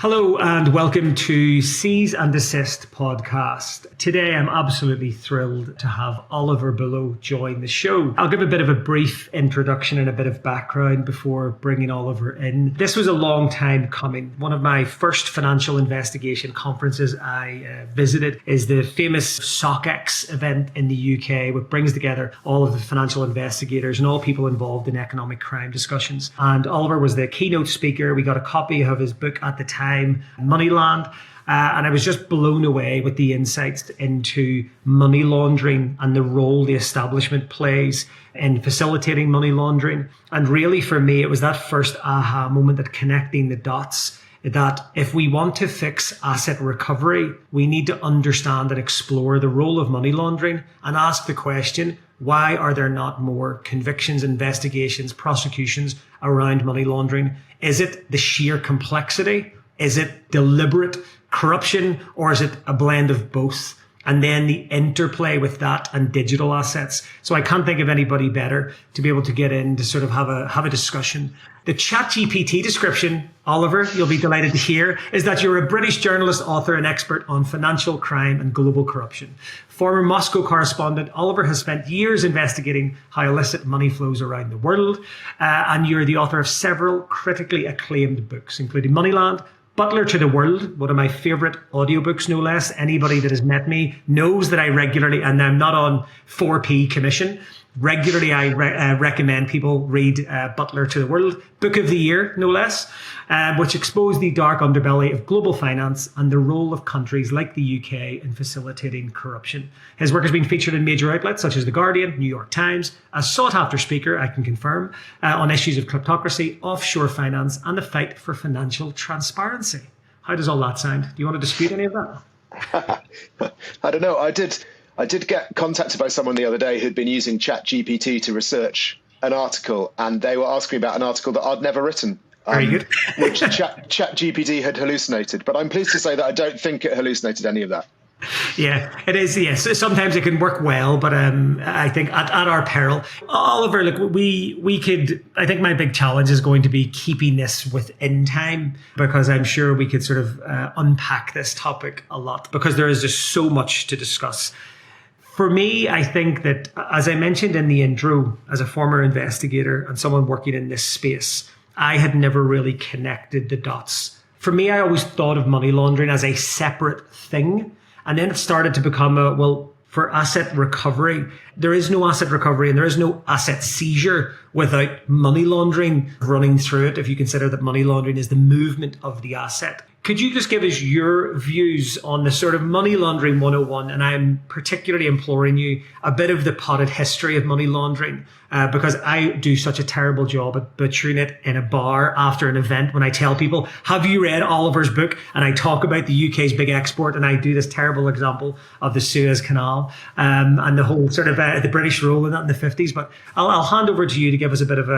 Hello and welcome to Seize and Desist podcast. Today I'm absolutely thrilled to have Oliver Bullough join the show. I'll give a bit of a brief introduction and a bit of background before bringing Oliver in. This was a long time coming. One of my first financial investigation conferences I visited is the famous SOCX event in the UK, which brings together all of the financial investigators and all people involved in economic crime discussions. And Oliver was the keynote speaker. We got a copy of his book at the time, Moneyland, and I was just blown away with the insights into money laundering and the role the establishment plays in facilitating money laundering. And really for me, it was that first aha moment, that connecting the dots, that if we want to fix asset recovery, we need to understand and explore the role of money laundering and ask the question, why are there not more convictions, investigations, prosecutions around money laundering? Is it the sheer complexity? Is it deliberate corruption, or is it a blend of both? And then the interplay with that and digital assets. So I can't think of anybody better to be able to get in to sort of have a discussion. The ChatGPT description, Oliver, you'll be delighted to hear, is that you're a British journalist, author, and expert on financial crime and global corruption. Former Moscow correspondent, Oliver has spent years investigating how illicit money flows around the world. And you're the author of several critically acclaimed books, including Moneyland, Butler to the World, one of my favorite audiobooks, no less. Anybody that has met me knows that I regularly, and I'm not on 4p commission, regularly I recommend people read Butler to the World, Book of the Year, no less, which exposed the dark underbelly of global finance and the role of countries like the UK in facilitating corruption. His work has been featured in major outlets such as The Guardian, New York Times, a sought-after speaker, I can confirm, on issues of kleptocracy, offshore finance, and the fight for financial transparency. How does all that sound? Do you want to dispute any of that? I don't know. I did get contacted by someone the other day who'd been using ChatGPT to research an article, and they were asking about an article that I'd never written. Very good. Which ChatGPT had hallucinated. But I'm pleased to say that I don't think it hallucinated any of that. Yeah, it is. Yes, sometimes it can work well, but I think at our peril. Oliver, look, we could. I think my big challenge is going to be keeping this within time, because I'm sure we could sort of unpack this topic a lot, because there is just so much to discuss. For me, I think that, as I mentioned in the intro, as a former investigator and someone working in this space, I had never really connected the dots. For me, I always thought of money laundering as a separate thing. And then it started to become for asset recovery, there is no asset recovery and there is no asset seizure without money laundering running through it, if you consider that money laundering is the movement of the asset. Could you just give us your views on the sort of money laundering 101? And I'm particularly imploring you a bit of the potted history of money laundering, because I do such a terrible job at butchering it in a bar after an event when I tell people, have you read Oliver's book? And I talk about the UK's big export, and I do this terrible example of the Suez Canal and the whole sort of the British role in that in the 50s. But I'll hand over to you to give us a bit of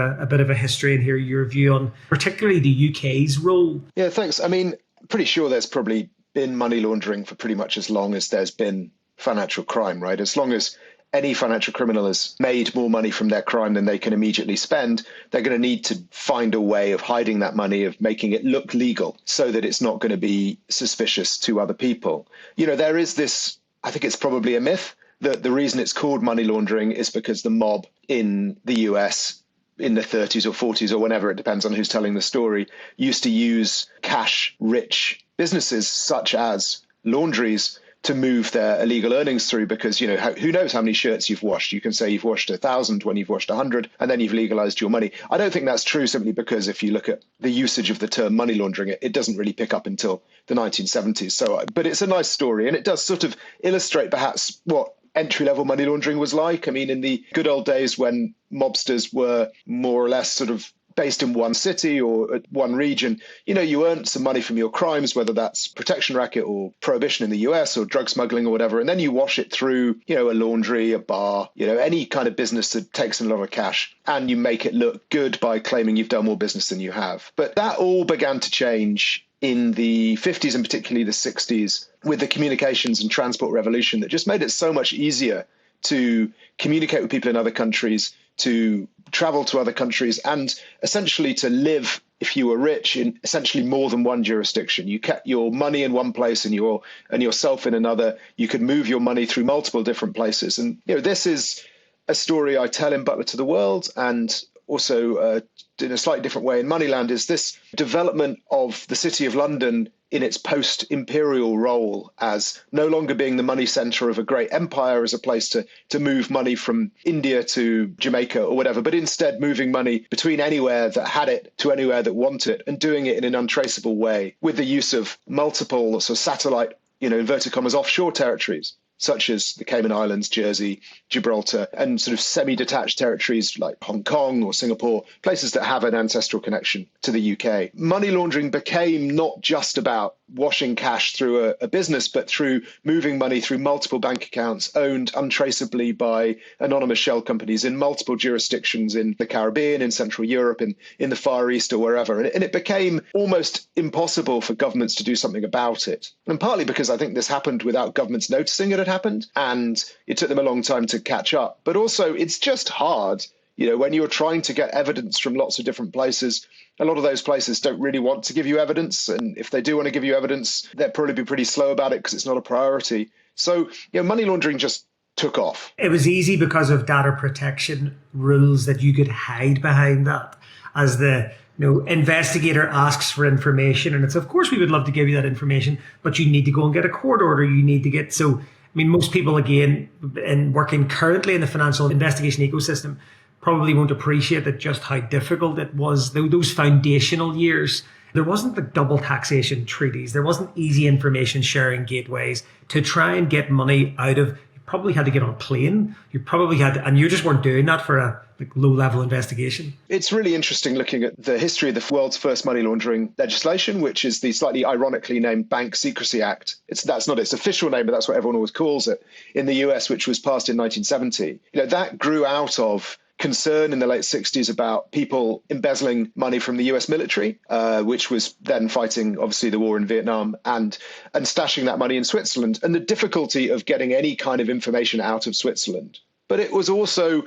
a history and hear your view on particularly the UK's role. Yeah, thanks. I mean, pretty sure there's probably been money laundering for pretty much as long as there's been financial crime, right? As long as any financial criminal has made more money from their crime than they can immediately spend, they're going to need to find a way of hiding that money, of making it look legal so that it's not going to be suspicious to other people. You know, there is this, I think it's probably a myth, that the reason it's called money laundering is because the mob in the US in the 30s or 40s or whenever, it depends on who's telling the story, used to use cash-rich businesses such as laundries to move their illegal earnings through, because, you know, who knows how many shirts you've washed. You can say you've washed 1,000 when you've washed 100, and then you've legalized your money. I don't think that's true, simply because if you look at the usage of the term money laundering, it doesn't really pick up until the 1970s. So, but it's a nice story, and it does sort of illustrate perhaps what entry-level money laundering was like. I mean, in the good old days when mobsters were more or less sort of based in one city or one region, you know, you earned some money from your crimes, whether that's protection racket or prohibition in the US or drug smuggling or whatever, and then you wash it through, you know, a laundry, a bar, you know, any kind of business that takes in a lot of cash, and you make it look good by claiming you've done more business than you have. But that all began to change in the 50s and particularly the 60s with the communications and transport revolution that just made it so much easier to communicate with people in other countries, to travel to other countries, and essentially to live if you were rich in essentially more than one jurisdiction. You kept your money in one place and yourself in another. You could move your money through multiple different places. And this is a story I tell in Butler to the World, and also in a slightly different way in Moneyland, is this development of the City of London in its post-imperial role as no longer being the money centre of a great empire as a place to move money from India to Jamaica or whatever, but instead moving money between anywhere that had it to anywhere that wanted it, and doing it in an untraceable way with the use of multiple sort of satellite, inverted commas, offshore territories, such as the Cayman Islands, Jersey, Gibraltar, and sort of semi-detached territories like Hong Kong or Singapore, places that have an ancestral connection to the UK. Money laundering became not just about washing cash through a business, but through moving money through multiple bank accounts owned untraceably by anonymous shell companies in multiple jurisdictions in the Caribbean, in Central Europe, in the Far East or wherever. And it became almost impossible for governments to do something about it. And partly because I think this happened without governments noticing it had happened, and it took them a long time to catch up. But also, it's just hard. When you're trying to get evidence from lots of different places, a lot of those places don't really want to give you evidence. And if they do want to give you evidence, they'll probably be pretty slow about it because it's not a priority. So, money laundering just took off. It was easy because of data protection rules that you could hide behind that. As the investigator asks for information, and it's, of course, we would love to give you that information, but you need to go and get a court order. You need to get, so, most people, again, in working currently in the financial investigation ecosystem, probably won't appreciate that just how difficult it was those foundational years. There wasn't the double taxation treaties. There wasn't easy information sharing gateways to try and get money out of. You probably had to get on a plane. You probably had, and you just weren't doing that for a low-level investigation. It's really interesting looking at the history of the world's first money laundering legislation, which is the slightly ironically named Bank Secrecy Act. That's not its official name, but that's what everyone always calls it, in the US, which was passed in 1970. That grew out of concern in the late 60s about people embezzling money from the US military, which was then fighting, obviously, the war in Vietnam, and stashing that money in Switzerland, and the difficulty of getting any kind of information out of Switzerland. But it was also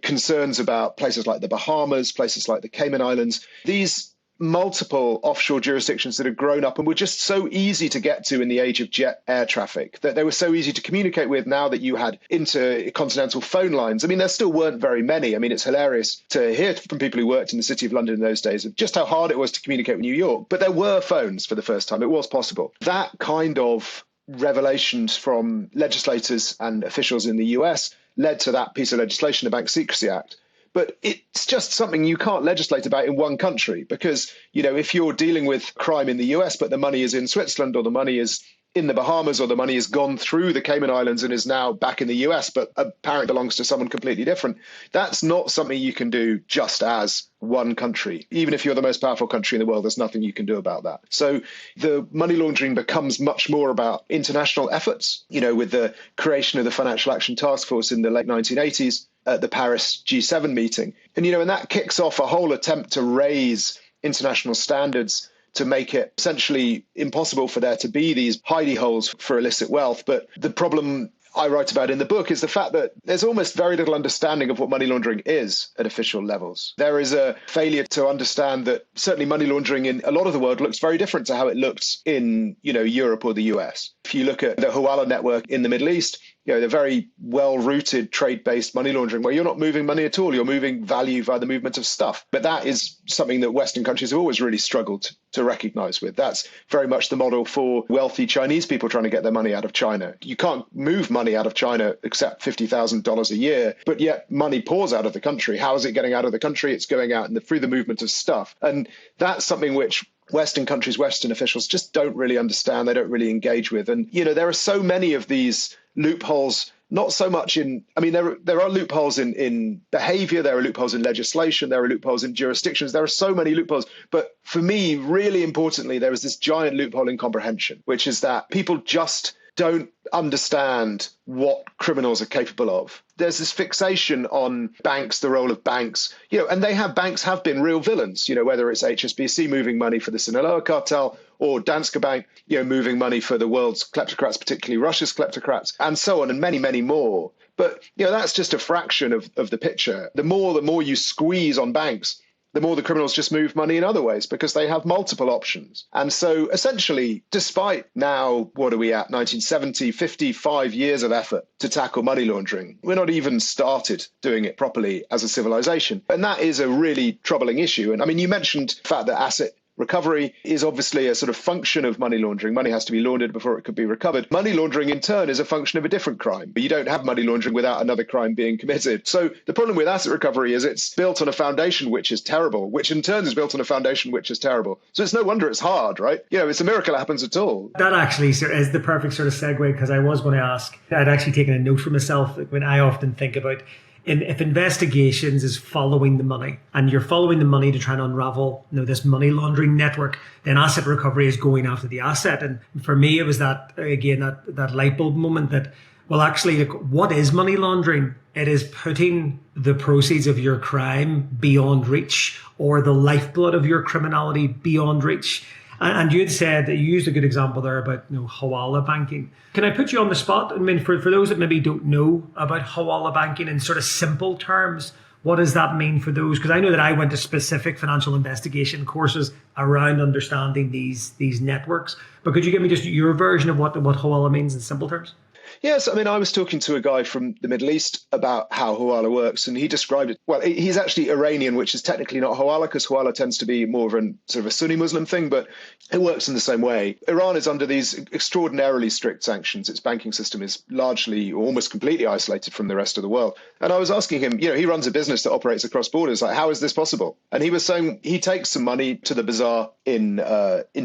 concerns about places like the Bahamas, places like the Cayman Islands, these multiple offshore jurisdictions that had grown up and were just so easy to get to in the age of jet air traffic, that they were so easy to communicate with now that you had intercontinental phone lines. There still weren't very many. It's hilarious to hear from people who worked in the City of London in those days of just how hard it was to communicate with New York. But there were phones for the first time. It was possible. That kind of revelations from legislators and officials in the US led to that piece of legislation, the Bank Secrecy Act. But it's just something you can't legislate about in one country because, if you're dealing with crime in the US, but the money is in Switzerland or the money is in the Bahamas or the money has gone through the Cayman Islands and is now back in the US, but apparently belongs to someone completely different, that's not something you can do just as one country. Even if you're the most powerful country in the world, there's nothing you can do about that. So the money laundering becomes much more about international efforts, with the creation of the Financial Action Task Force in the late 1980s at the Paris G7 meeting. And that kicks off a whole attempt to raise international standards to make it essentially impossible for there to be these hidey holes for illicit wealth. But the problem I write about in the book is the fact that there's almost very little understanding of what money laundering is at official levels. There is a failure to understand that certainly money laundering in a lot of the world looks very different to how it looked in, Europe or the US. If you look at the hawala network in the Middle East, the very well-rooted trade-based money laundering where you're not moving money at all, you're moving value via the movement of stuff. But that is something that Western countries have always really struggled to recognize with. That's very much the model for wealthy Chinese people trying to get their money out of China. You can't move money out of China except $50,000 a year, but yet money pours out of the country. How is it getting out of the country? It's going out through the movement of stuff. And that's something which Western countries, Western officials just don't really understand. They don't really engage with. And, there are so many of these loopholes, not so much there are loopholes in behavior, there are loopholes in legislation, there are loopholes in jurisdictions, there are so many loopholes. But for me, really importantly, there is this giant loophole in comprehension, which is that people just don't understand what criminals are capable of. There's this fixation on banks, the role of banks, and banks have been real villains, whether it's HSBC moving money for the Sinaloa cartel or Danske Bank, moving money for the world's kleptocrats, particularly Russia's kleptocrats, and so on, and many, many more. But, that's just a fraction of the picture. The more you squeeze on banks, the more the criminals just move money in other ways because they have multiple options. And so essentially, despite now, what are we at, 1970, 55 years of effort to tackle money laundering, we're not even started doing it properly as a civilization. And that is a really troubling issue. And I mean, you mentioned the fact that asset recovery is obviously a sort of function of money laundering. Money has to be laundered before it could be recovered. Money laundering, in turn, is a function of a different crime. But you don't have money laundering without another crime being committed. So the problem with asset recovery is it's built on a foundation which is terrible, which in turn is built on a foundation which is terrible. So it's no wonder it's hard, right? It's a miracle it happens at all. That actually is the perfect sort of segue, because I was going to ask, I'd actually taken a note for myself when I often think about if investigations is following the money, and you're following the money to try and unravel this money laundering network, then asset recovery is going after the asset. And for me, it was that light bulb moment that, well, actually, what is money laundering? It is putting the proceeds of your crime beyond reach, or the lifeblood of your criminality beyond reach. And you had said that you used a good example there about hawala banking. Can I put you on the spot? I mean, for those that maybe don't know about hawala banking in sort of simple terms, what does that mean for those? Because I know that I went to specific financial investigation courses around understanding these networks. But could you give me just your version of what hawala means in simple terms? Yes, I mean, I was talking to a guy from the Middle East about how hawala works, and he described it. Well, he's actually Iranian, which is technically not hawala, because hawala tends to be more of a sort of a Sunni Muslim thing, but it works in the same way. Iran is under these extraordinarily strict sanctions. Its banking system is largely or almost completely isolated from the rest of the world. And I was asking him, he runs a business that operates across borders. Like, how is this possible? And he was saying he takes some money to the bazaar in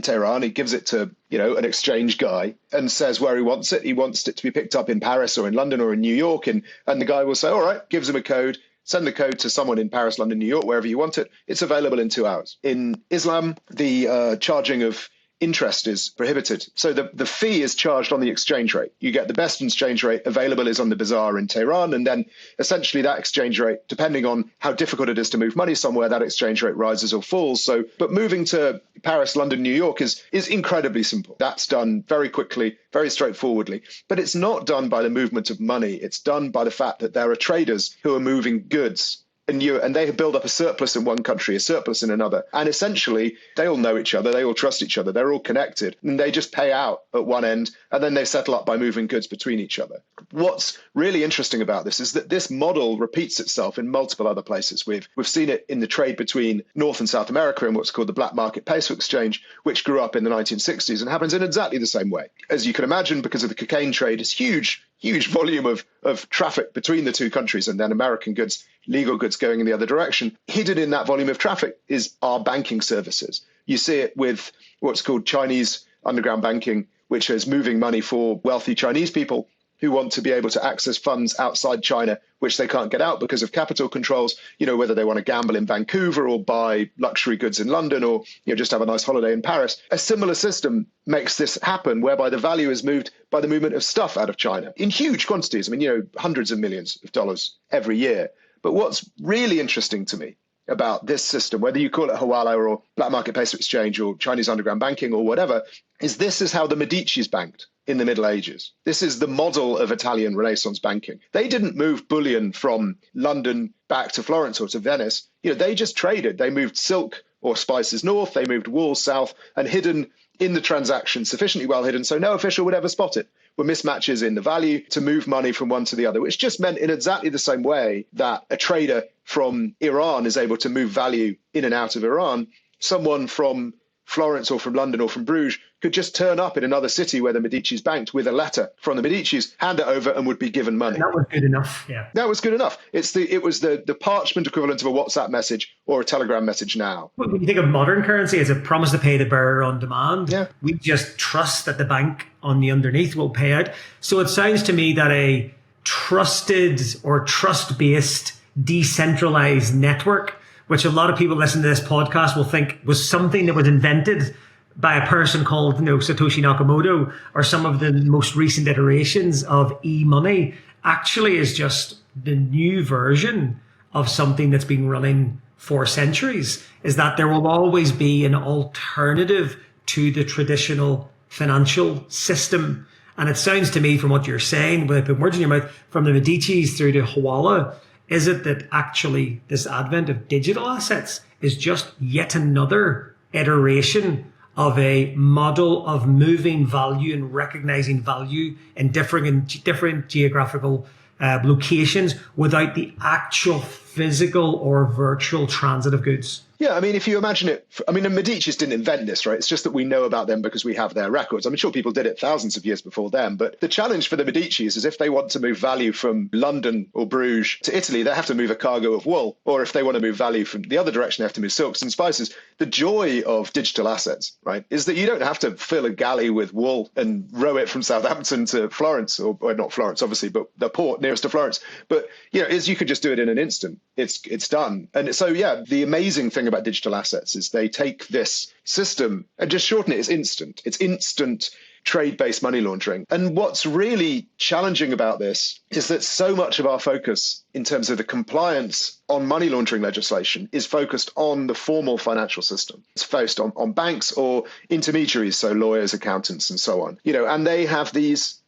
Tehran. He gives it to an exchange guy and says where he wants it. He wants it to be picked up in Paris or in London or in New York. And the guy will say, all right, gives him a code, send the code to someone in Paris, London, New York, wherever you want it. It's available in 2 hours. In Islam, the charging of interest is prohibited. So the fee is charged on the exchange rate. You get the best exchange rate available is on the bazaar in Tehran. And then essentially that exchange rate, depending on how difficult it is to move money somewhere, that exchange rate rises or falls. But moving to Paris, London, New York is incredibly simple. That's done very quickly, very straightforwardly. But it's not done by the movement of money. It's done by the fact that there are traders who are moving goods. And they have built up a surplus in one country, a surplus in another. And essentially, they all know each other. They all trust each other. They're all connected. And they just pay out at one end, and then they settle up by moving goods between each other. What's really interesting about this is that this model repeats itself in multiple other places. We've seen it in the trade between North and South America in what's called the black market peso exchange, which grew up in the 1960s and happens in exactly the same way. As you can imagine, because of the cocaine trade, it's huge volume of traffic between the two countries, and then American goods, legal goods going in the other direction. Hidden in that volume of traffic is our banking services. You see it with what's called Chinese underground banking, which is moving money for wealthy Chinese people who want to be able to access funds outside China, which they can't get out because of capital controls, whether they want to gamble in Vancouver or buy luxury goods in London or just have a nice holiday in Paris. A similar system makes this happen, whereby the value is moved by the movement of stuff out of China in huge quantities. I mean, hundreds of millions of dollars every year. But what's really interesting to me about this system, whether you call it hawala or black market peso exchange or Chinese underground banking or whatever, is this is how the Medicis banked in the Middle Ages. This is the model of Italian Renaissance banking. They didn't move bullion from London back to Florence or to Venice. They just traded. They moved silk or spices north. They moved wool south, and hidden in the transaction, sufficiently well hidden so no official would ever spot it, were mismatches in the value to move money from one to the other, which just meant in exactly the same way that a trader from Iran is able to move value in and out of Iran, someone from Florence or from London or from Bruges could just turn up in another city where the Medicis banked with a letter from the Medicis, hand it over, and would be given money. And that was good enough. Yeah, that was good enough. It was the parchment equivalent of a WhatsApp message or a Telegram message now. When you think of modern currency as a promise to pay the bearer on demand, yeah, we just trust that the bank on the underneath will pay out. So it sounds to me that a trusted or trust-based decentralized network, which a lot of people listening to this podcast will think was something that was invented by a person called Satoshi Nakamoto, or some of the most recent iterations of e-money, actually is just the new version of something that's been running for centuries. Is that there will always be an alternative to the traditional financial system. And it sounds to me, from what you're saying, without putting words in your mouth, from the Medicis through to hawala, Is it that actually this advent of digital assets is just yet another iteration of a model of moving value and recognizing value in different geographical locations without the actual physical or virtual transit of goods? Yeah, I mean, if you imagine it, I mean, the Medicis didn't invent this, right? It's just that we know about them because we have their records. I'm sure people did it thousands of years before them. But the challenge for the Medicis is if they want to move value from London or Bruges to Italy, they have to move a cargo of wool. Or if they want to move value from the other direction, they have to move silks and spices. The joy of digital assets, right, is that you don't have to fill a galley with wool and row it from Southampton to Florence, or not Florence, obviously, but the port nearest to Florence. But, is you could just do it in an instant. It's done. And so, yeah, the amazing thing about digital assets is they take this system and just shorten it. It's instant. It's instant trade-based money laundering. And what's really challenging about this is that so much of our focus in terms of the compliance on money laundering legislation is focused on the formal financial system. It's focused on banks or intermediaries, so lawyers, accountants, and so on. And they have these,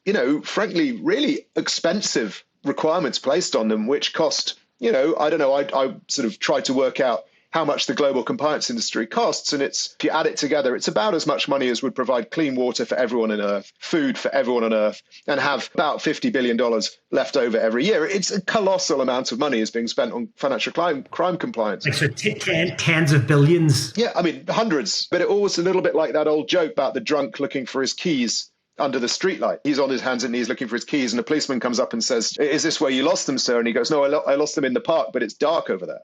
frankly, really expensive requirements placed on them, which cost, I don't know, I sort of tried to work out how much the global compliance industry costs. And if you add it together, it's about as much money as would provide clean water for everyone on Earth, food for everyone on Earth, and have about $50 billion left over every year. It's a colossal amount of money is being spent on financial crime compliance. Like, so tens of billions. Yeah, I mean, hundreds. But it always a little bit like that old joke about the drunk looking for his keys under the streetlight. He's on his hands and knees looking for his keys, and a policeman comes up and says, "Is this where you lost them, sir?" And he goes, "No, I lost them in the park, but it's dark over there."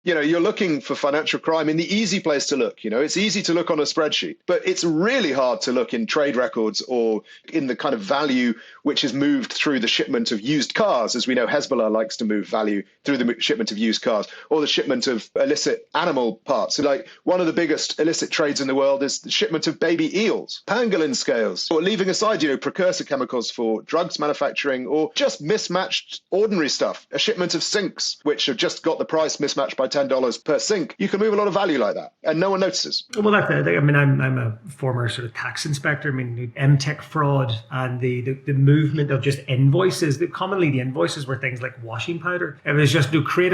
You're looking for financial crime in the easy place to look. It's easy to look on a spreadsheet, but it's really hard to look in trade records or in the kind of value which is moved through the shipment of used cars. As we know, Hezbollah likes to move value through the shipment of used cars or the shipment of illicit animal parts. So like one of the biggest illicit trades in the world is the shipment of baby eels, pangolin scales, or leaving aside, precursor chemicals for drugs manufacturing or just mismatched ordinary stuff, a shipment of sinks, which have just got the price mismatched by $10 per sink. You can move a lot of value like that and no one notices. Well, I'm a former sort of tax inspector. MTech fraud and the movement of just invoices. Commonly the invoices were things like washing powder. It was just to create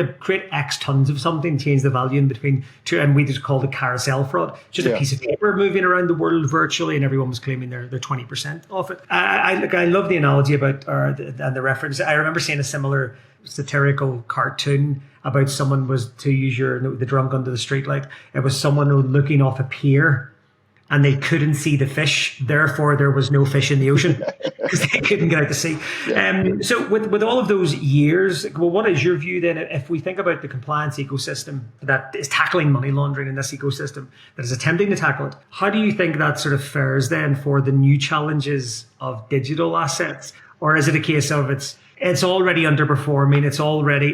X tons of something, change the value in between two, and we just called it carousel fraud. Just a piece of paper moving around the world virtually, and everyone was claiming their 20% off it. I love the analogy about and the reference. I remember seeing a similar satirical cartoon about someone was, to use the drunk under the streetlight, it was someone looking off a pier and they couldn't see the fish, therefore there was no fish in the ocean because they couldn't get out to sea. So with all of those years, well, what is your view then if we think about the compliance ecosystem that is tackling money laundering in this ecosystem that is attempting to tackle it? How do you think that sort of fares then for the new challenges of digital assets? Or is it a case of it's already underperforming?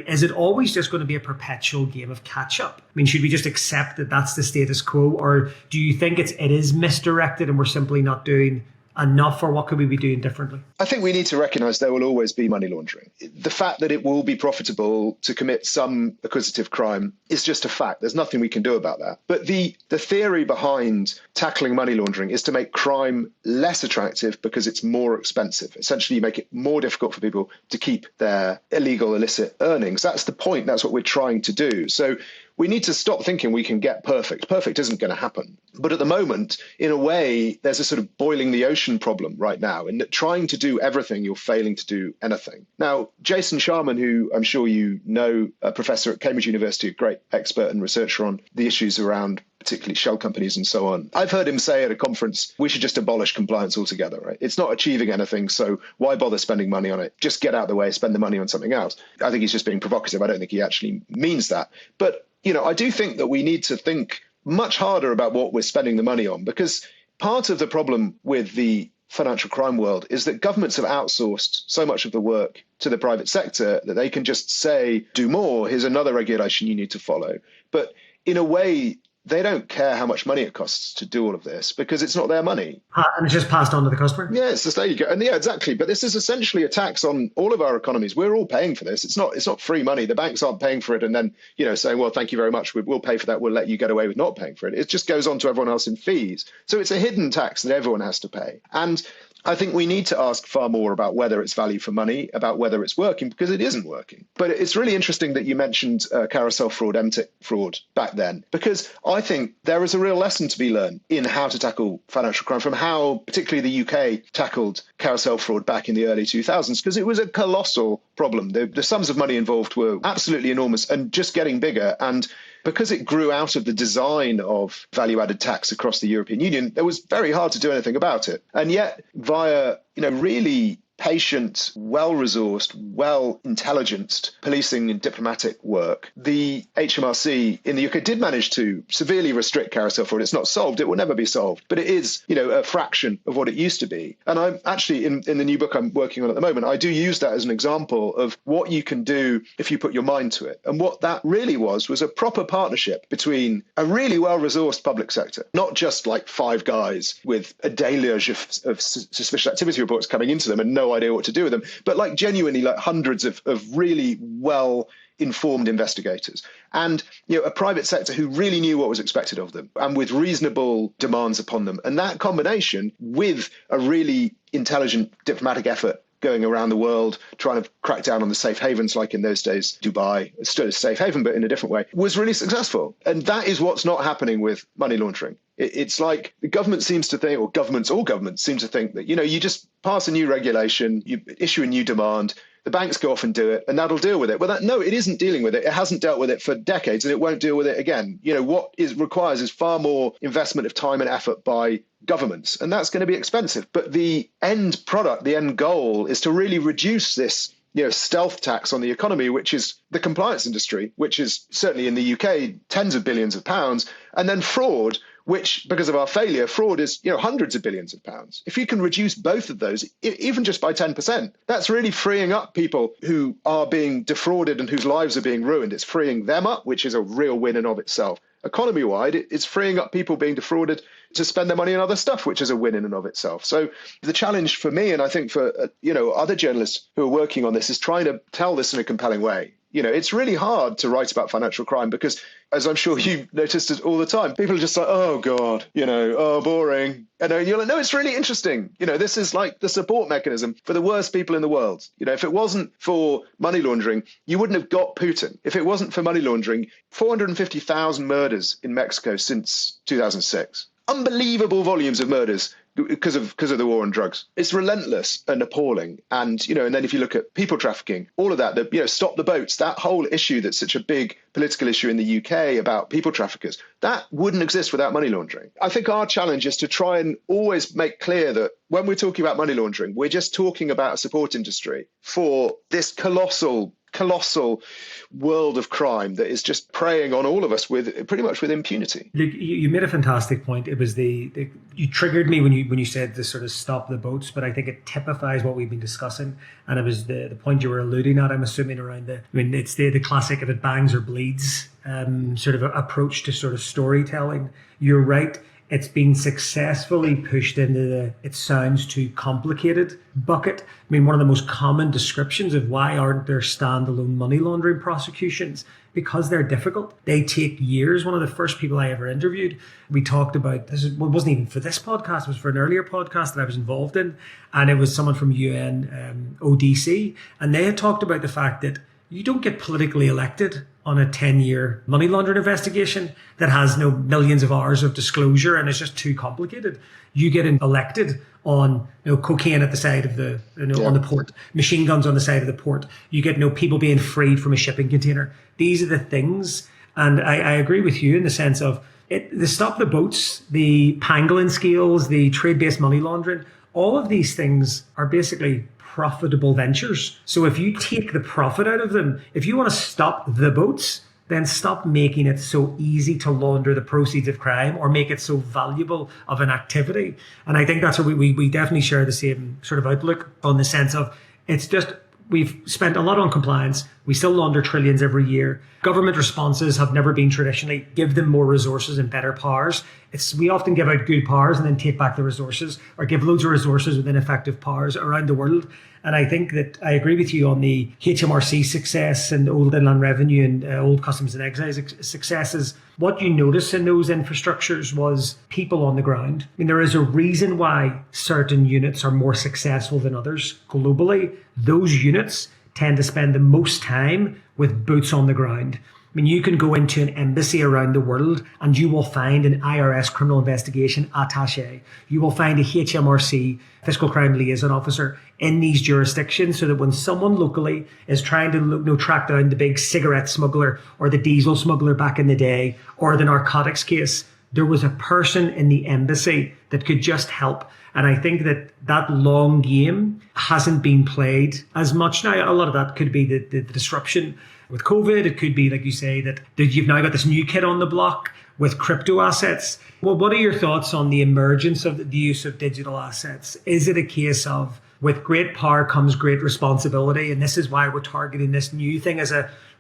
Is it always just going to be a perpetual game of catch up? Should we just accept that that's the status quo? Or do you think it is misdirected and we're simply not doing enough, or what could we be doing differently? I think we need to recognize there will always be money laundering. The fact that it will be profitable to commit some acquisitive crime is just a fact. There's nothing we can do about that. But the theory behind tackling money laundering is to make crime less attractive because it's more expensive. Essentially, you make it more difficult for people to keep their illegal, illicit earnings. That's the point. That's what we're trying to do. So we need to stop thinking we can get perfect. Perfect isn't going to happen. But at the moment, in a way, there's a sort of boiling the ocean problem right now, in that trying to do everything, you're failing to do anything. Now, Jason Sharman, who I'm sure you know, a professor at Cambridge University, a great expert and researcher on the issues around particularly shell companies and so on. I've heard him say at a conference, we should just abolish compliance altogether, right? It's not achieving anything, so why bother spending money on it? Just get out of the way, spend the money on something else. I think he's just being provocative. I don't think he actually means that. But I do think that we need to think much harder about what we're spending the money on, because part of the problem with the financial crime world is that governments have outsourced so much of the work to the private sector that they can just say, do more, here's another regulation you need to follow. But in a way, they don't care how much money it costs to do all of this because it's not their money. And it's just passed on to the customer? Yes, there you go. And yeah, exactly. But this is essentially a tax on all of our economies. We're all paying for this. It's not free money. The banks aren't paying for it and then, saying, well, thank you very much. We'll pay for that. We'll let you get away with not paying for it. It just goes on to everyone else in fees. So it's a hidden tax that everyone has to pay. And I think we need to ask far more about whether it's value for money, about whether it's working, because it isn't working. But it's really interesting that you mentioned carousel fraud, MTIC fraud back then, because I think there is a real lesson to be learned in how to tackle financial crime from how particularly the UK tackled carousel fraud back in the early 2000s, because it was a colossal problem. The sums of money involved were absolutely enormous and just getting bigger. And because it grew out of the design of value-added tax across the European Union, it was very hard to do anything about it. And yet, via really patient, well-resourced, well-intelligenced policing and diplomatic work, the HMRC in the UK did manage to severely restrict carousel fraud. It's not solved. It will never be solved. But it is, a fraction of what it used to be. And I'm actually, in the new book I'm working on at the moment, I do use that as an example of what you can do if you put your mind to it. And what that really was a proper partnership between a really well-resourced public sector, not just like five guys with a deluge of suspicious activity reports coming into them and no idea what to do with them, but like genuinely like hundreds of really well-informed investigators and a private sector who really knew what was expected of them and with reasonable demands upon them. And that combination with a really intelligent diplomatic effort going around the world, trying to crack down on the safe havens, like in those days, Dubai, it's still a safe haven, but in a different way, was really successful. And that is what's not happening with money laundering. It's like the government seems to think, or all governments seem to think that, you just pass a new regulation, you issue a new demand, the banks go off and do it, and that'll deal with it. Well, no, it isn't dealing with it. It hasn't dealt with it for decades, and it won't deal with it again. What requires is far more investment of time and effort by governments, and that's going to be expensive. But the end product, the end goal, is to really reduce this stealth tax on the economy, which is the compliance industry, which is certainly in the UK, tens of billions of pounds, and then fraud, which, because of our failure, fraud is, hundreds of billions of pounds. If you can reduce both of those, even just by 10%, that's really freeing up people who are being defrauded and whose lives are being ruined. It's freeing them up, which is a real win in of itself. Economy-wide, it's freeing up people being defrauded to spend their money on other stuff, which is a win in and of itself. So the challenge for me, and I think for other journalists who are working on this, is trying to tell this in a compelling way. It's really hard to write about financial crime because, as I'm sure you've noticed it all the time, people are just like, oh, God, oh, boring. And you're like, no, it's really interesting. This is like the support mechanism for the worst people in the world. If it wasn't for money laundering, you wouldn't have got Putin. If it wasn't for money laundering, 450,000 murders in Mexico since 2006. Unbelievable volumes of murders because of the war on drugs. It's relentless and appalling. And, and then if you look at people trafficking, all of that, stop the boats, that whole issue that's such a big political issue in the UK about people traffickers, that wouldn't exist without money laundering. I think our challenge is to try and always make clear that when we're talking about money laundering, we're just talking about a support industry for this colossal world of crime that is just preying on all of us pretty much with impunity. Look, you made a fantastic point. It was you triggered me when you said to sort of stop the boats, but I think it typifies what we've been discussing. And it was the point you were alluding at, I'm assuming, around it's the classic if it bangs or bleeds sort of approach to sort of storytelling. You're right. It's been successfully pushed into it sounds too complicated bucket. I mean, one of the most common descriptions of why aren't there standalone money laundering prosecutions? Because they're difficult. They take years. One of the first people I ever interviewed, we talked about this. It wasn't even for this podcast. It was for an earlier podcast that I was involved in. And it was someone from UN ODC. And they had talked about the fact that you don't get politically elected on a 10-year money laundering investigation that has no millions of hours of disclosure and it's just too complicated. You get elected on cocaine at the side of the on the port, machine guns on the side of the port. You get people being freed from a shipping container. These are the things, and I agree with you in the sense of the stop the boats, the pangolin scales, the trade-based money laundering. All of these things are basically profitable ventures. So if you take the profit out of them, if you want to stop the boats, then stop making it so easy to launder the proceeds of crime or make it so valuable of an activity. And I think that's what we definitely share the same sort of outlook on the sense of it's just we've spent a lot on compliance, We still launder trillions every year. Government responses have never been traditionally give them more resources and better powers. We often give out good powers and then take back the resources, or give loads of resources with ineffective powers around the world. And I think that I agree with you on the HMRC success and old inland revenue and old customs and excise successes. What you notice in those infrastructures was people on the ground. I mean, there is a reason why certain units are more successful than others globally. Those units tend to spend the most time with boots on the ground. I mean, you can go into an embassy around the world and you will find an IRS criminal investigation attaché. You will find a HMRC fiscal crime liaison officer in these jurisdictions, so that when someone locally is trying to track down the big cigarette smuggler or the diesel smuggler back in the day, or the narcotics case, there was a person in the embassy that could just help. And I think that long game hasn't been played as much now. A lot of that could be the disruption with COVID. It could be, like you say, that you've now got this new kid on the block with crypto assets. Well, what are your thoughts on the emergence of the use of digital assets? Is it a case of, with great power comes great responsibility, and this is why we're targeting this new thing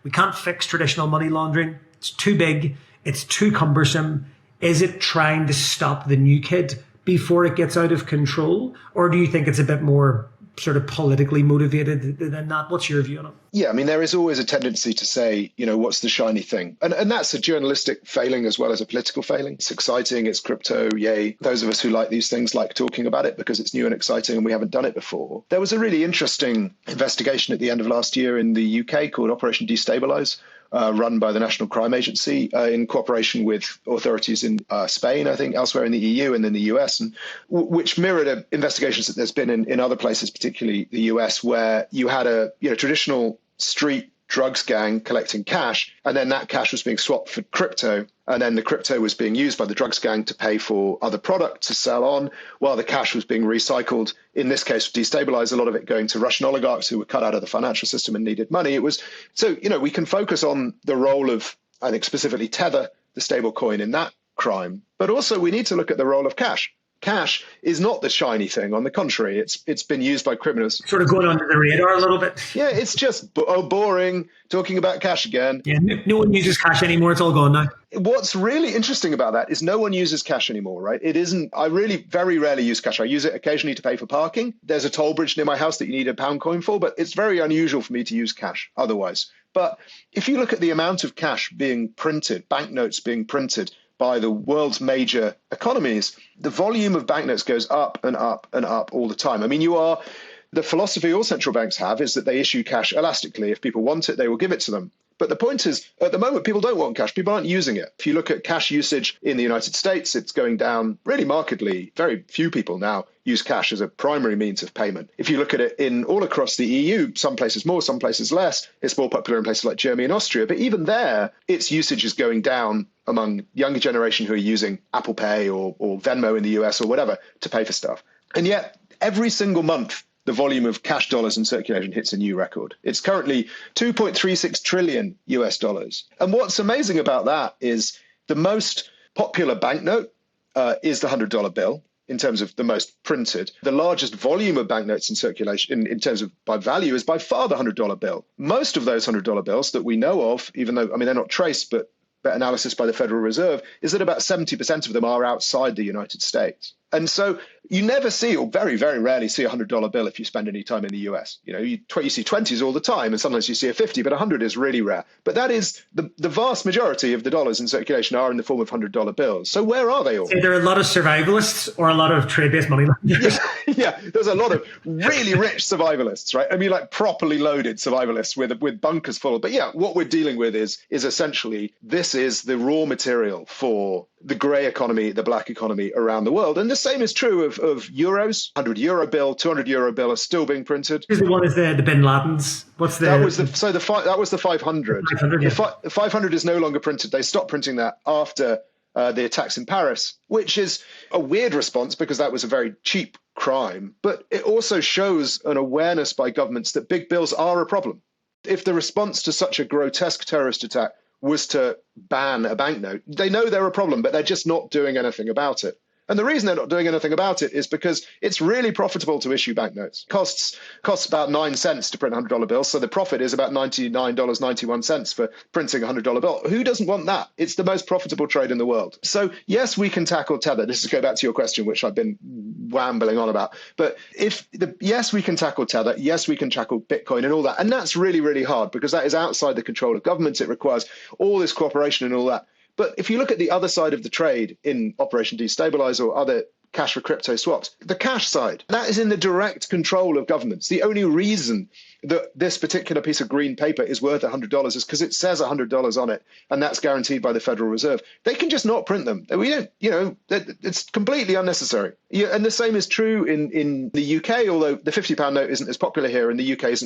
we can't fix traditional money laundering. It's too big. It's too cumbersome. Is it trying to stop the new kid before it gets out of control? Or do you think it's a bit more sort of politically motivated than that? What's your view on it? Yeah, I mean, there is always a tendency to say, what's the shiny thing? And that's a journalistic failing as well as a political failing. It's exciting, it's crypto, yay. Those of us who like these things like talking about it because it's new and exciting and we haven't done it before. There was a really interesting investigation at the end of last year in the UK called Operation Destabilize, run by the National Crime Agency in cooperation with authorities in Spain, I think, elsewhere in the EU and in the US, and which mirrored investigations that there's been in other places, particularly the US, where you had a traditional street drugs gang collecting cash, and then that cash was being swapped for crypto, and then the crypto was being used by the drugs gang to pay for other product to sell on, while the cash was being recycled, in this case, destabilize, a lot of it going to Russian oligarchs who were cut out of the financial system and needed money. It was so, we can focus on the role of, I think, specifically Tether, the stable coin, in that crime, but also we need to look at the role of cash. Cash is not the shiny thing. On the contrary, it's been used by criminals. Sort of going under the radar a little bit. Yeah, it's just boring, talking about cash again. Yeah, no one uses cash anymore. It's all gone now. What's really interesting about that is no one uses cash anymore, right? It isn't. I really very rarely use cash. I use it occasionally to pay for parking. There's a toll bridge near my house that you need a pound coin for, but it's very unusual for me to use cash otherwise. But if you look at the amount of cash being printed, banknotes being printed by the world's major economies, the volume of banknotes goes up and up and up all the time. I mean, the philosophy all central banks have is that they issue cash elastically. If people want it, they will give it to them. But the point is, at the moment, people don't want cash. People aren't using it. If you look at cash usage in the United States, it's going down really markedly. Very few people now use cash as a primary means of payment. If you look at it in all across the EU, some places more, some places less. It's more popular in places like Germany and Austria. But even there, its usage is going down among younger generation who are using Apple Pay or Venmo in the US or whatever to pay for stuff. And yet, every single month, the volume of cash dollars in circulation hits a new record. It's currently 2.36 trillion US dollars. And what's amazing about that is the most popular banknote is the $100 bill in terms of the most printed. The largest volume of banknotes in circulation in terms of by value is by far the $100 bill. Most of those $100 bills that we know of, even though, they're not traced, but analysis by the Federal Reserve, is that about 70% of them are outside the United States. And so you never see, or very, very rarely see, a $100 bill if you spend any time in the US. You see 20s all the time, and sometimes you see a 50, but 100 is really rare. But that is the vast majority of the dollars in circulation are in the form of $100 bills. So where are they all? There are a lot of survivalists or a lot of trade-based money lenders. Yeah, there's a lot of really rich survivalists, right? Like properly loaded survivalists with bunkers full. But yeah, what we're dealing with is essentially this is the raw material for the grey economy, the black economy around the world. And the same is true of euros. €100 bill, €200 bill are still being printed. The one is the Bin Ladens. What's the? That was the 500. 500, yeah. The 500 is no longer printed. They stopped printing that after the attacks in Paris, which is a weird response because that was a very cheap crime. But it also shows an awareness by governments that big bills are a problem. If the response to such a grotesque terrorist attack was to ban a banknote, they know they're a problem, but they're just not doing anything about it. And the reason they're not doing anything about it is because it's really profitable to issue banknotes. Costs about 9 cents to print a $100 bill. So the profit is about $99.91 for printing a $100 bill. Who doesn't want that? It's the most profitable trade in the world. So yes, we can tackle tether. This is to go back to your question, which I've been wambling on about. But yes, we can tackle tether. Yes, we can tackle Bitcoin and all that. And that's really, really hard because that is outside the control of governments. It requires all this cooperation and all that. But if you look at the other side of the trade in Operation Destabilize or other cash for crypto swaps, the cash side, that is in the direct control of governments. The only reason that this particular piece of green paper is worth $100 is because it says $100 on it, and that's guaranteed by the Federal Reserve. They can just not print them. We don't, it's completely unnecessary. Yeah, and the same is true in the UK, although the £50 note isn't as popular here, and the UK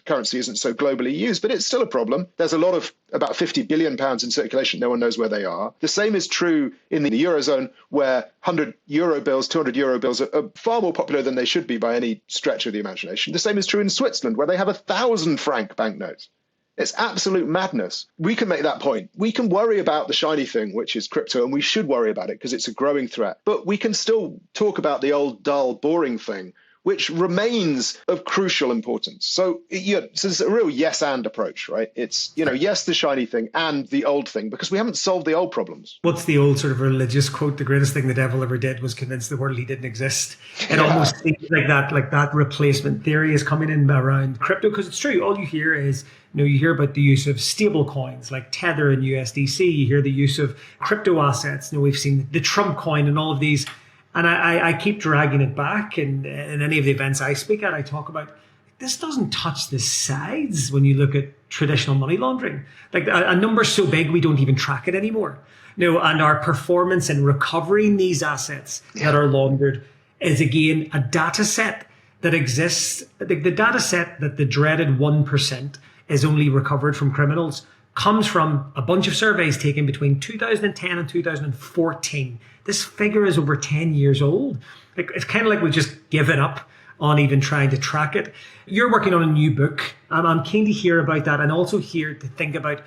currency isn't so globally used, but it's still a problem. There's about £50 billion in circulation. No one knows where they are. The same is true in the Eurozone, where €100 bills, €200 bills are far more popular than they should be by any stretch of the imagination. The same is true in Switzerland, where they have 1,000 franc banknotes. It's absolute madness. We can make that point. We can worry about the shiny thing, which is crypto, and we should worry about it because it's a growing threat. But we can still talk about the old, dull, boring thing, which remains of crucial importance. So it's a real yes and approach, right? It's, yes, the shiny thing and the old thing, because we haven't solved the old problems. What's the old sort of religious quote? The greatest thing the devil ever did was convince the world he didn't exist. It almost seems like that replacement theory is coming in around crypto, because it's true. All you hear is, you hear about the use of stable coins like Tether and USDC. You hear the use of crypto assets. We've seen the Trump coin and all of these. And I keep dragging it back. And in any of the events I speak at, I talk about this doesn't touch the sides when you look at traditional money laundering. Like a number so big, we don't even track it anymore. And our performance in recovering these assets that are laundered is, again, a data set that exists. The data set that the dreaded 1% is only recovered from criminals comes from a bunch of surveys taken between 2010 and 2014. This figure is over 10 years old. It's kind of like we've just given up on even trying to track it. You're working on a new book, and I'm keen to hear about that, and also here to think about,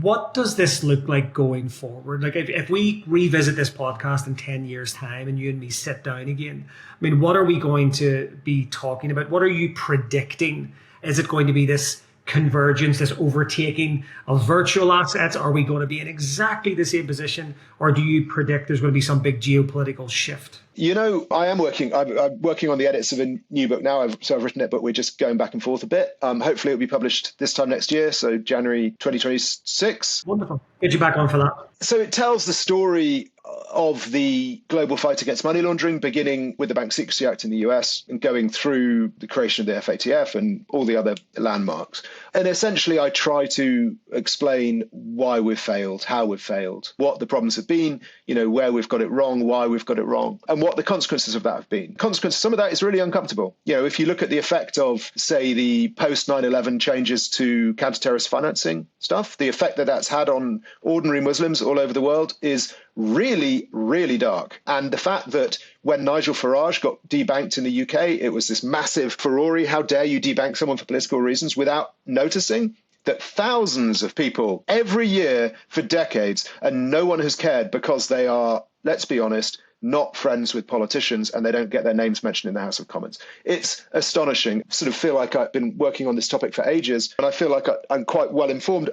what does this look like going forward? If we revisit this podcast in 10 years' time and you and me sit down again, what are we going to be talking about? What are you predicting? Is it going to be this convergence, this overtaking of virtual assets? Are we going to be in exactly the same position, or do you predict there's going to be some big geopolitical shift? I'm working on the edits of a new book now. I've written it, but we're just going back and forth a bit. Hopefully it'll be published this time next year, so January 2026. Wonderful. Get you back on for that. So it tells the story of the global fight against money laundering, beginning with the Bank Secrecy Act in the US and going through the creation of the FATF and all the other landmarks. And essentially, I try to explain why we've failed, how we've failed, what the problems have been, where we've got it wrong, why we've got it wrong, and what the consequences of that have been. Some of that is really uncomfortable. If you look at the effect of, say, the post 9/11 changes to counter-terrorist financing stuff, the effect that that's had on ordinary Muslims all over the world is really, really dark. And the fact that when Nigel Farage got debanked in the UK, it was this massive furore. How dare you debank someone for political reasons, without noticing that thousands of people every year for decades, and no one has cared because they are, let's be honest, not friends with politicians, and they don't get their names mentioned in the House of Commons. It's astonishing. I sort of feel like I've been working on this topic for ages, and I feel like I'm quite well informed.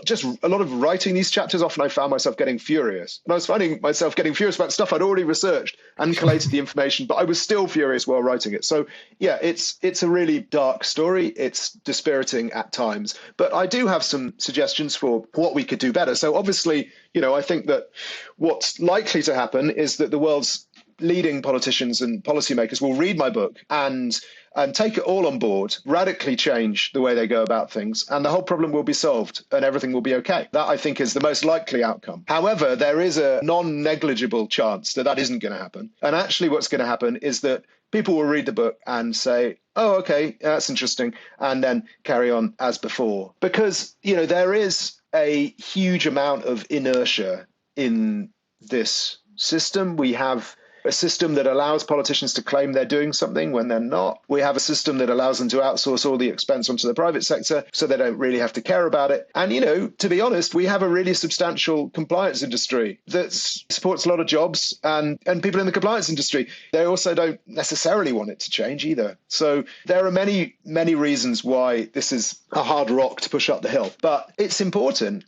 Just a lot of writing these chapters, often I found myself getting furious. And I was finding myself getting furious about stuff I'd already researched and collated the information, but I was still furious while writing it. So yeah, it's a really dark story. It's dispiriting at times, but I do have some suggestions for what we could do better. So obviously, I think that what's likely to happen is that the world's leading politicians and policymakers will read my book and take it all on board, radically change the way they go about things, and the whole problem will be solved and everything will be okay. That, I think, is the most likely outcome. However, there is a non-negligible chance that that isn't going to happen. And actually what's going to happen is that people will read the book and say, oh, okay, that's interesting, and then carry on as before. Because, there is a huge amount of inertia in this system. We have a system that allows politicians to claim they're doing something when they're not. We have a system that allows them to outsource all the expense onto the private sector so they don't really have to care about it. And, to be honest, we have a really substantial compliance industry that supports a lot of jobs and people in the compliance industry. They also don't necessarily want it to change either. So there are many, many reasons why this is a hard rock to push up the hill, but it's important,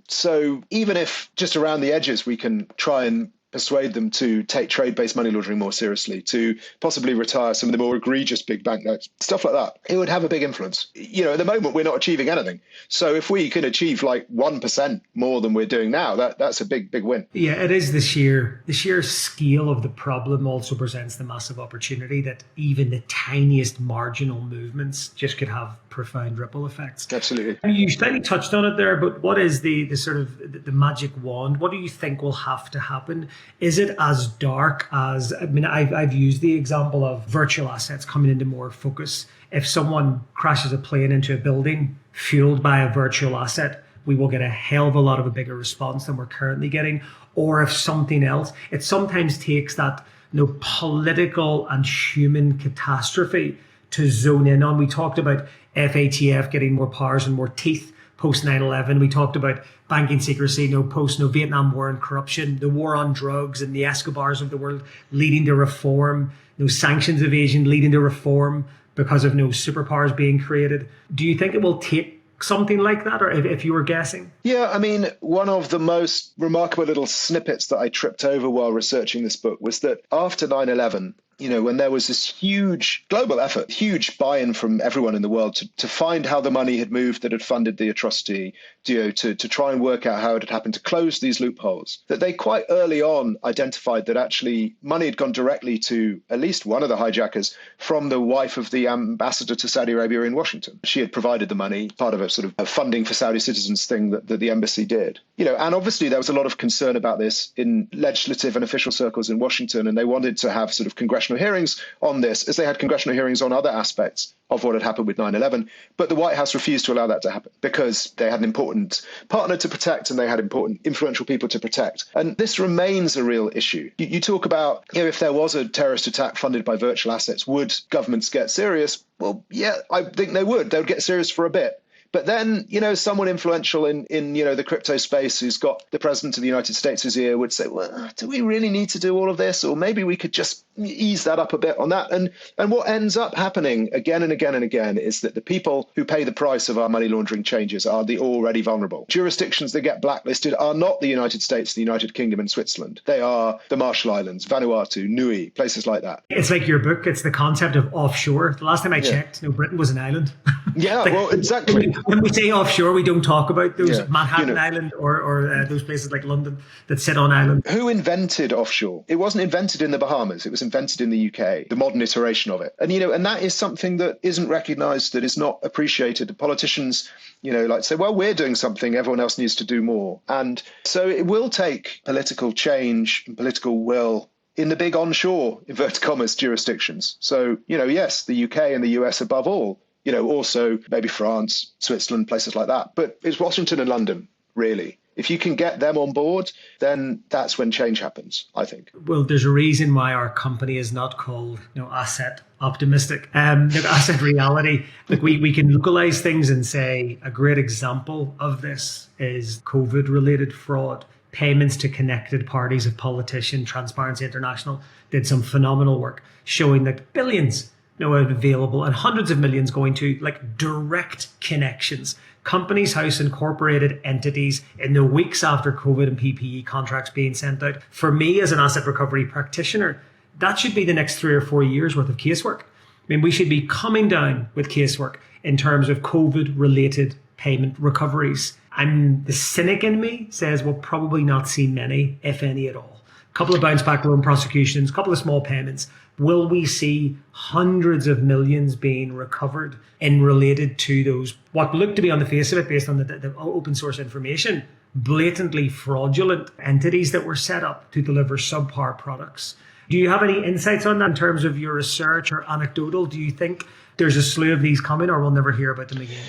so even if just around the edges we can try and persuade them to take trade-based money laundering more seriously, to possibly retire some of the more egregious big bank notes, stuff like that, it would have a big influence. At the moment, we're not achieving anything. So if we can achieve like 1% more than we're doing now, that's a big, big win. Yeah, it is the sheer scale of the problem also presents the massive opportunity that even the tiniest marginal movements just could have profound ripple effects. Absolutely. You slightly touched on it there, but what is the sort of the magic wand? What do you think will have to happen? Is it as dark as, I've used the example of virtual assets coming into more focus. If someone crashes a plane into a building fueled by a virtual asset, we will get a hell of a lot of a bigger response than we're currently getting. Or if something else, it sometimes takes that political and human catastrophe to zone in on. We talked about FATF getting more powers and more teeth post 9/11. We talked about banking secrecy, post Vietnam War and corruption, the war on drugs and the Escobars of the world leading to reform, sanctions evasion leading to reform because of superpowers being created. Do you think it will take something like that, or if you were guessing? Yeah, one of the most remarkable little snippets that I tripped over while researching this book was that after 9/11, when there was this huge global effort, huge buy-in from everyone in the world to find how the money had moved that had funded the atrocity, to try and work out how it had happened, to close these loopholes, that they quite early on identified that actually money had gone directly to at least one of the hijackers from the wife of the ambassador to Saudi Arabia in Washington. She had provided the money, part of a sort of a funding for Saudi citizens thing that the embassy did. And obviously there was a lot of concern about this in legislative and official circles in Washington, and they wanted to have sort of congressional hearings on this, as they had congressional hearings on other aspects of what had happened with 9/11. But the White House refused to allow that to happen because they had an important partner to protect and they had important influential people to protect. And this remains a real issue. You talk about, if there was a terrorist attack funded by virtual assets, would governments get serious? Well, yeah, I think they would. They would get serious for a bit. But then, someone influential in the crypto space who's got the president of the United States' ear would say, well, do we really need to do all of this? Or maybe we could just ease that up a bit on that. And what ends up happening again and again and again is that the people who pay the price of our money laundering changes are the already vulnerable. Jurisdictions that get blacklisted are not the United States, the United Kingdom and Switzerland. They are the Marshall Islands, Vanuatu, Nui, places like that. It's like your book. It's the concept of offshore. The last time I checked, Britain was an island. Yeah, well, exactly. When we say offshore, we don't talk about those Manhattan Island or those places like London that sit on island. Who invented offshore? It wasn't invented in the Bahamas. It was invented in the UK, the modern iteration of it. And, and that is something that isn't recognized, that is not appreciated. The politicians, like say, well, we're doing something, everyone else needs to do more. And so it will take political change and political will in the big onshore, inverted commas, jurisdictions. So, yes, the UK and the US above all, also maybe France, Switzerland, places like that. But it's Washington and London, really. If you can get them on board, then that's when change happens, I think. Well, there's a reason why our company is not called asset optimistic. Asset reality. Look, we can localize things and say a great example of this is COVID-related fraud. Payments to connected parties of politician, Transparency International did some phenomenal work showing that billions available and hundreds of millions going to direct connections. Companies House incorporated entities in the weeks after COVID and PPE contracts being sent out. For me as an asset recovery practitioner, that should be the next 3 or 4 years worth of casework. We should be coming down with casework in terms of COVID related payment recoveries. And the cynic in me says we'll probably not see many, if any at all. A couple of bounce back loan prosecutions, a couple of small payments. Will we see hundreds of millions being recovered in related to those, what look to be on the face of it, based on the open source information, blatantly fraudulent entities that were set up to deliver subpar products? Do you have any insights on that in terms of your research or anecdotal? Do you think there's a slew of these coming, or we'll never hear about them again?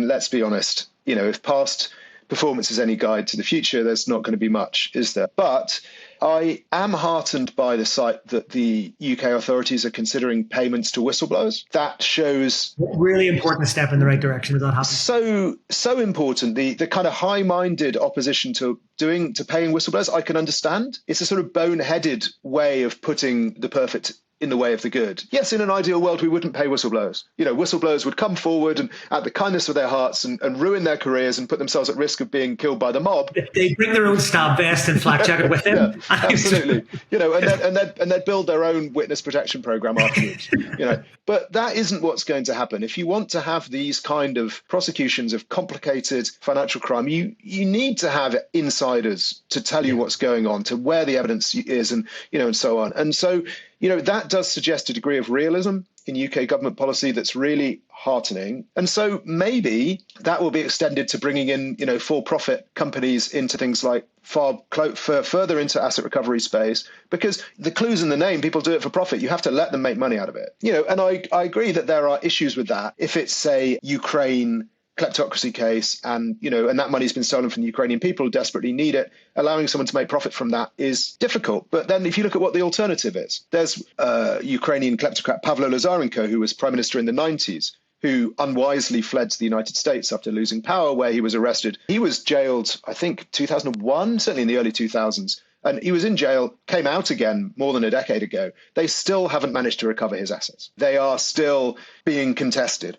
Let's be honest. If past performance is any guide to the future, there's not going to be much, is there? But I am heartened by the sight that the UK authorities are considering payments to whistleblowers. That shows really important step in the right direction as that happens. So important. The kind of high-minded opposition to paying whistleblowers, I can understand. It's a sort of boneheaded way of putting the perfect in the way of the good. Yes, in an ideal world, we wouldn't pay whistleblowers. Whistleblowers would come forward and at the kindness of their hearts and ruin their careers and put themselves at risk of being killed by the mob. They bring their own stab vest and flak jacket with them. Yeah, absolutely. And they'd build their own witness protection program afterwards. But that isn't what's going to happen. If you want to have these kind of prosecutions of complicated financial crime, you need to have insiders to tell you what's going on, to where the evidence is, and so on. And so that does suggest a degree of realism in UK government policy that's really heartening. And so maybe that will be extended to bringing in, for-profit companies into things like further into asset recovery space, because the clue's in the name. People do it for profit. You have to let them make money out of it. And I agree that there are issues with that. If it's, say, Ukraine kleptocracy case and that money's been stolen from the Ukrainian people who desperately need it, allowing someone to make profit from that is difficult. But then if you look at what the alternative is, there's Ukrainian kleptocrat Pavlo Lazarenko, who was prime minister in the 90s, who unwisely fled to the United States after losing power, where he was arrested. He was jailed, I think, 2001, certainly in the early 2000s. And he was in jail, came out again more than a decade ago. They still haven't managed to recover his assets. They are still being contested.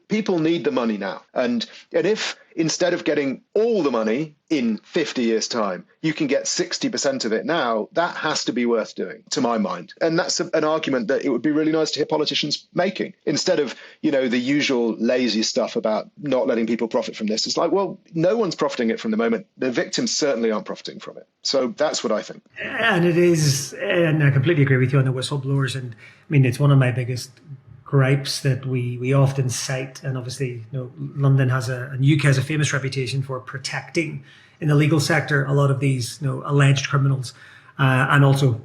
People need the money now. And if instead of getting all the money in 50 years' time, you can get 60% of it now, that has to be worth doing, to my mind. And that's an argument that it would be really nice to hear politicians making, instead of, the usual lazy stuff about not letting people profit from this. It's like, well, no one's profiting it from the moment. The victims certainly aren't profiting from it. So that's what I think. And it is, and I completely agree with you on the whistleblowers. And I mean, it's one of my biggest gripes that we often cite, and obviously London has and UK has a famous reputation for protecting in the legal sector a lot of these alleged criminals, and also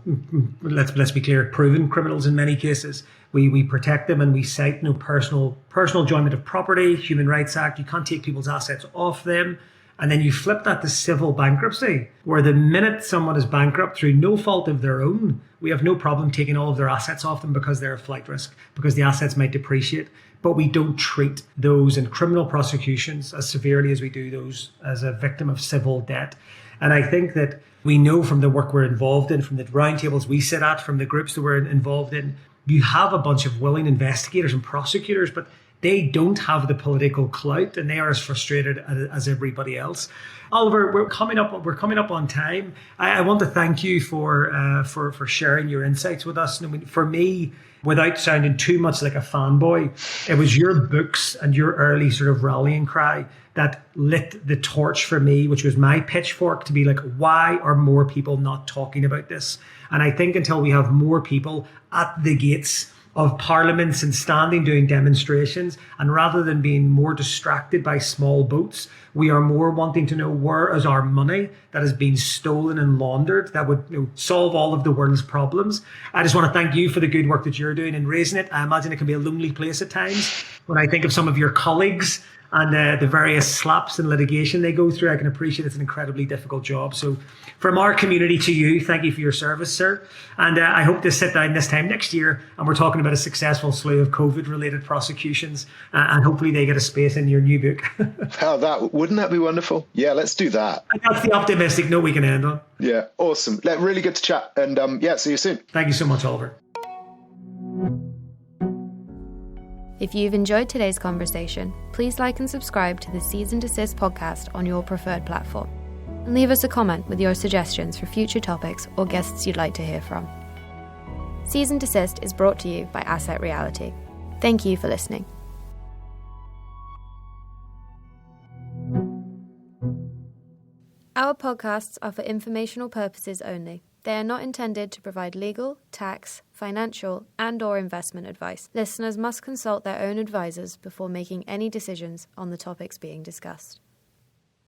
let's be clear, proven criminals in many cases. We protect them and we cite personal enjoyment of property, Human Rights Act. You can't take people's assets off them. And then you flip that to civil bankruptcy, where the minute someone is bankrupt through no fault of their own, we have no problem taking all of their assets off them because they're a flight risk, because the assets might depreciate. But we don't treat those in criminal prosecutions as severely as we do those as a victim of civil debt. And I think that we know from the work we're involved in, from the roundtables we sit at, from the groups that we're involved in, you have a bunch of willing investigators and prosecutors, but they don't have the political clout, and they are as frustrated as everybody else. Oliver, we're coming up on time. I want to thank you for sharing your insights with us. And for me, without sounding too much like a fanboy, it was your books and your early sort of rallying cry that lit the torch for me, which was my pitchfork to be like, why are more people not talking about this? And I think until we have more people at the gates of parliaments and standing doing demonstrations, and rather than being more distracted by small boats, we are more wanting to know where is our money that has been stolen and laundered that would solve all of the world's problems. I just want to thank you for the good work that you're doing in raising it. I imagine it can be a lonely place at times. When I think of some of your colleagues and the various slaps and litigation they go through, I can appreciate it's an incredibly difficult job. So from our community to you, thank you for your service, sir. And I hope to sit down this time next year and we're talking about a successful slew of COVID-related prosecutions, and hopefully they get a space in your new book. Wouldn't that be wonderful? Yeah, let's do that. And that's the optimistic note we can end on. Yeah, awesome. Really good to chat. And see you soon. Thank you so much, Oliver. If you've enjoyed today's conversation, please like and subscribe to the Seize and Desist podcast on your preferred platform. And leave us a comment with your suggestions for future topics or guests you'd like to hear from. Seize and Desist is brought to you by Asset Reality. Thank you for listening. Our podcasts are for informational purposes only. They are not intended to provide legal, tax, financial, and/or investment advice. Listeners must consult their own advisors before making any decisions on the topics being discussed.